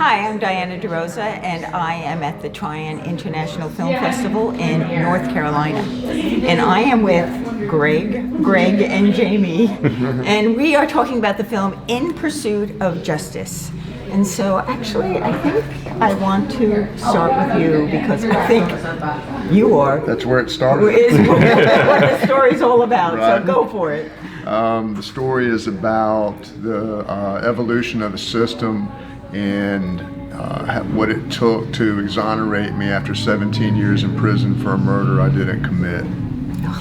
Hi, I'm Diana Rosa, and I am at the Tryon International Film Festival in North Carolina. And I am with Greg, and Jamie, and we are talking about the film In Pursuit of Justice. And so actually, I think I want to start with you because I think you are. That's where it started. Is what the story's all about, right. So go for it. The story is about the evolution of the system and what it took to exonerate me after 17 years in prison for a murder I didn't commit.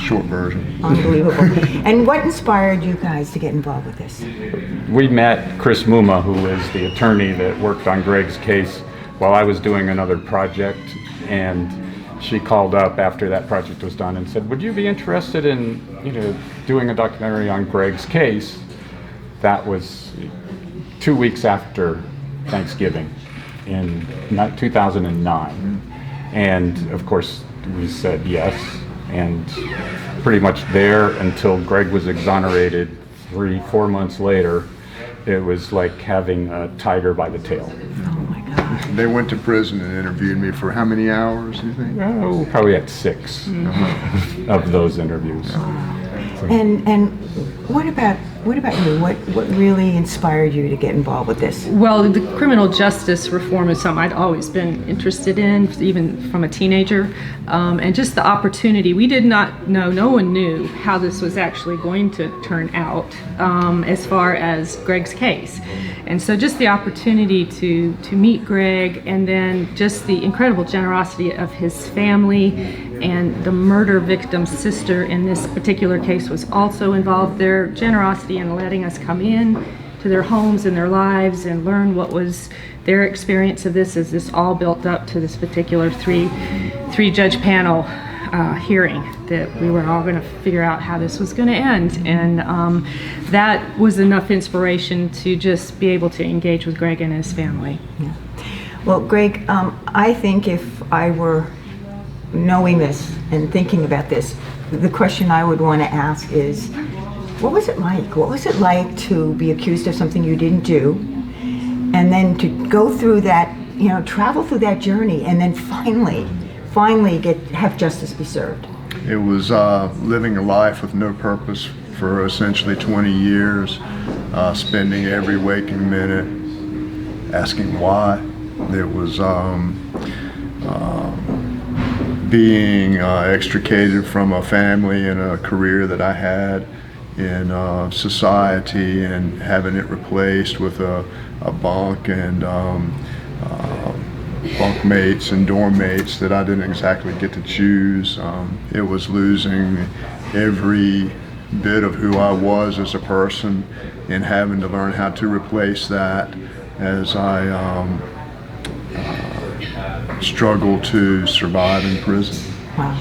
Short version. Unbelievable. And what inspired you guys to get involved with this? We met Chris Muma, who is the attorney that worked on Greg's case while I was doing another project, and she called up after that project was done and said, would you be interested in doing a documentary on Greg's case? That was 2 weeks after Thanksgiving in 2009. And of course we said yes, and pretty much there until Greg was exonerated 3-4 months later. It was like having a tiger by the tail. Oh my God. They went to prison and interviewed me for how many hours, do you think? Oh, probably at 6 of those interviews. And what about you? What really inspired you to get involved with this? Well, the criminal justice reform is something I'd always been interested in, even from a teenager. And just the opportunity, we did not know, no one knew how this was actually going to turn out as far as Greg's case. And so just the opportunity to meet Greg, and then just the incredible generosity of his family, and the murder victim's sister in this particular case was also involved. Their generosity in letting us come in to their homes and their lives and learn what was their experience of this as this all built up to this particular three judge panel hearing that we were all going to figure out how this was going to end. And that was enough inspiration to just be able to engage with Greg and his family. Yeah. Well, Greg, I think if I were knowing this and thinking about this, the question I would want to ask is, what was it like? What was it like to be accused of something you didn't do, and then to go through that, travel through that journey, and then finally have justice be served? It was living a life with no purpose for essentially 20 years, spending every waking minute asking why. It was being extricated from a family and a career that I had in society, and having it replaced with a bunk and bunk mates and dorm mates that I didn't exactly get to choose. It was losing every bit of who I was as a person and having to learn how to replace that as I struggle to survive in prison. Wow.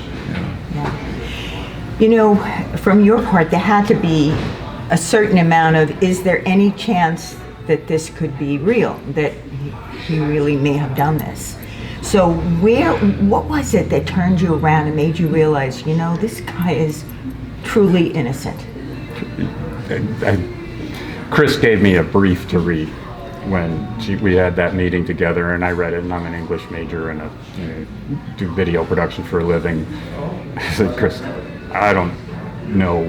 Yeah. From your part, there had to be a certain amount of, is there any chance that this could be real, that he really may have done this? So what was it that turned you around and made you realize, this guy is truly innocent? Chris gave me a brief to read when we had that meeting together, and I read it, and I'm an English major and do video production for a living. I said, Chris, I don't know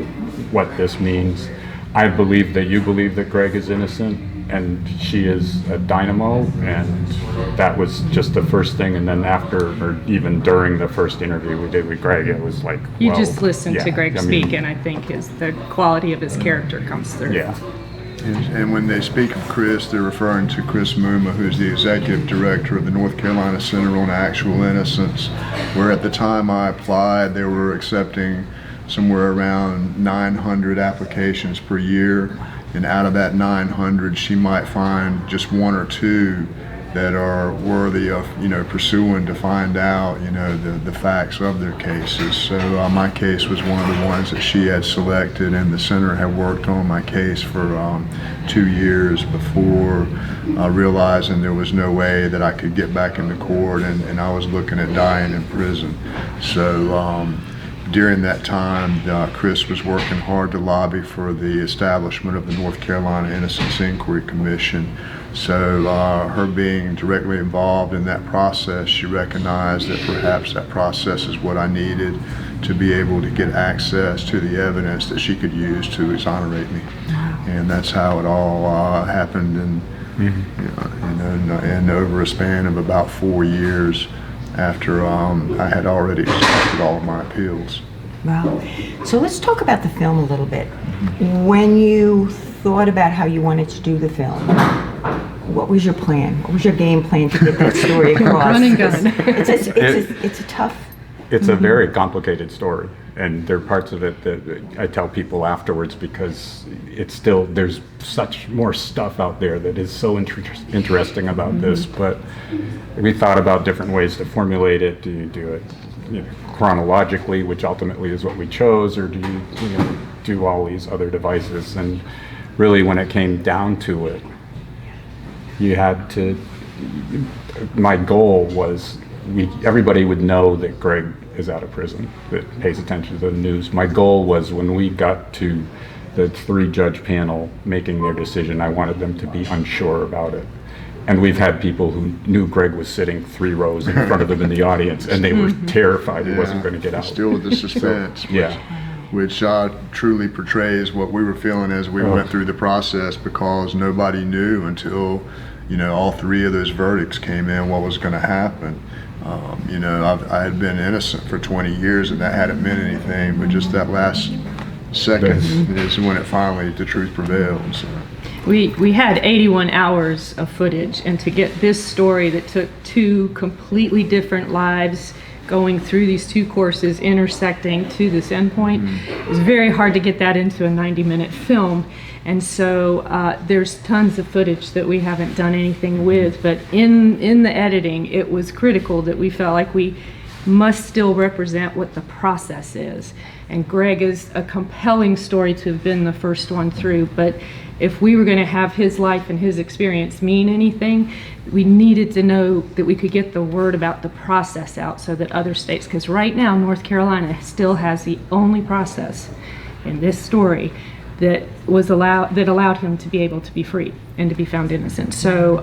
what this means. I believe that you believe that Greg is innocent and she is a dynamo, and that was just the first thing. And then after, or even during the first interview we did with Greg, it was like, you just listen to Greg speak, and I think the quality of his character comes through. Yeah. And when they speak of Chris, they're referring to Chris Muma, who's the executive director of the North Carolina Center on Actual Innocence, where at the time I applied, they were accepting somewhere around 900 applications per year. And out of that 900, she might find just 1 or 2 that are worthy of, pursuing to find out, the facts of their cases. So my case was one of the ones that she had selected, and the center had worked on my case for 2 years before realizing there was no way that I could get back into court, and I was looking at dying in prison. So during that time, Chris was working hard to lobby for the establishment of the North Carolina Innocence Inquiry Commission. So her being directly involved in that process, she recognized that perhaps that process is what I needed to be able to get access to the evidence that she could use to exonerate me. And that's how it all happened, and over a span of about 4 years after I had already exhausted all of my appeals. Wow. So let's talk about the film a little bit. When you thought about how you wanted to do the film, what was your plan? What was your game plan to get that story across? Run and gun. It's a tough... It's a very complicated story, and there are parts of it that I tell people afterwards because it's still, there's such more stuff out there that is so interesting about this, but we thought about different ways to formulate it. Do you do it chronologically, which ultimately is what we chose, or do you do all these other devices? And really when it came down to it, you had to, my goal was everybody would know that Greg is out of prison, that pays attention to the news. My goal was when we got to the 3-judge panel making their decision, I wanted them to be unsure about it. And we've had people who knew Greg was sitting 3 rows in front of them in the audience, and they were terrified he wasn't going to get out. Still with the suspense, which truly portrays what we were feeling as we went through the process, because nobody knew until all 3 of those verdicts came in what was going to happen. I had been innocent for 20 years, and that hadn't meant anything, but just that last second is when the truth prevailed. So. We had 81 hours of footage, and to get this story that took 2 completely different lives going through these 2 courses, intersecting to this endpoint, it was very hard to get that into a 90-minute film. And so there's tons of footage that we haven't done anything with, but in the editing, it was critical that we felt like we must still represent what the process is. And Greg is a compelling story to have been the first one through, but if we were going to have his life and his experience mean anything, we needed to know that we could get the word about the process out so that other states, because right now North Carolina still has the only process in this story that allowed him to be able to be free and to be found innocent. So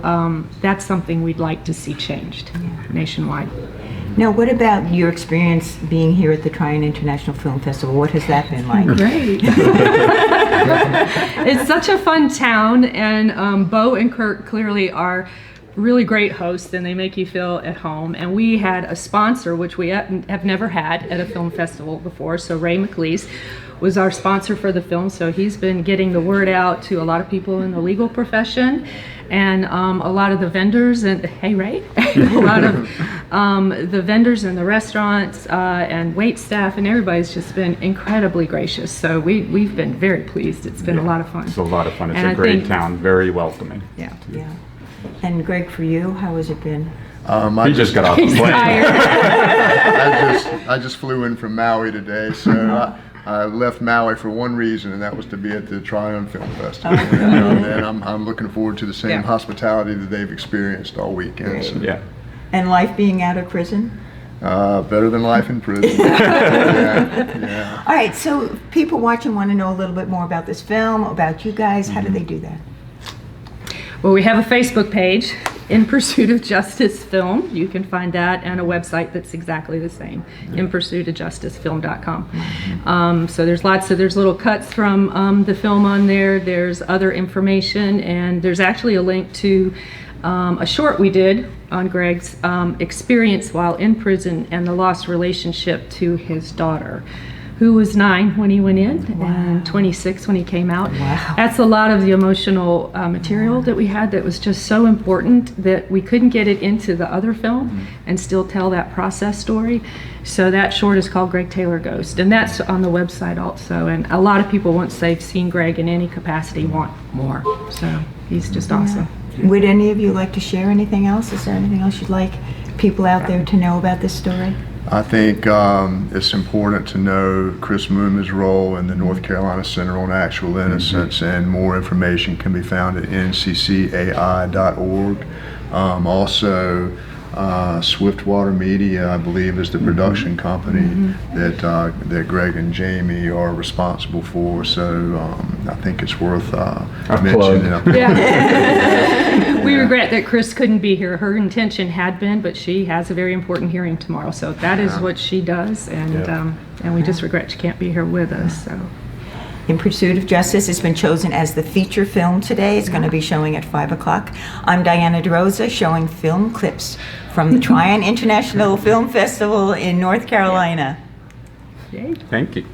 that's something we'd like to see changed nationwide. Now, what about your experience being here at the Tryon International Film Festival? What has that been like? Great. It's such a fun town, and Bo and Kirk clearly are really great hosts, and they make you feel at home. And we had a sponsor, which we have never had at a film festival before. So Ray McLeese was our sponsor for the film. So he's been getting the word out to a lot of people in the legal profession, and a lot of the vendors, and hey Ray, a lot of the vendors in the restaurants and wait staff, and everybody's just been incredibly gracious. So we've been very pleased. It's been a lot of fun. It's a lot of fun. It's a great town, very welcoming. Yeah. And Greg, for you, how has it been? He just got off the plane. I just flew in from Maui today, so I left Maui for one reason, and that was to be at the Tryon Film Festival. And I'm looking forward to the same hospitality that they've experienced all weekend. So. Yeah. And life being out of prison? Better than life in prison. Yeah. All right, so people watching want to know a little bit more about this film, about you guys. How do they do that? Well, we have a Facebook page, In Pursuit of Justice Film. You can find that, and a website that's exactly the same, inpursuitofjusticefilm.com. So there's little cuts from the film on there. There's other information, and there's actually a link to a short we did on Greg's experience while in prison and the lost relationship to his daughter, who was 9 when he went in and 26 when he came out. Wow. That's a lot of the emotional material that we had that was just so important that we couldn't get it into the other film and still tell that process story. So that short is called Greg Taylor Ghost, and that's on the website also. And a lot of people, once they've seen Greg in any capacity, want more. So he's just awesome. Would any of you like to share anything else? Is there anything else you'd like people out there to know about this story? I think it's important to know Chris Mooma's role in the North Carolina Center on Actual Innocence, and more information can be found at nccai.org. Also, Swiftwater Media, I believe, is the production company that Greg and Jamie are responsible for. So I think it's worth mentioning. Yeah. We regret that Chris couldn't be here. Her intention had been, but she has a very important hearing tomorrow. So that is what she does, and we just regret she can't be here with us. So. In Pursuit of Justice has been chosen as the feature film today. It's going to be showing at 5 o'clock. I'm Diana Rosa, showing film clips from the Tryon International Film Festival in North Carolina. Yay. Thank you.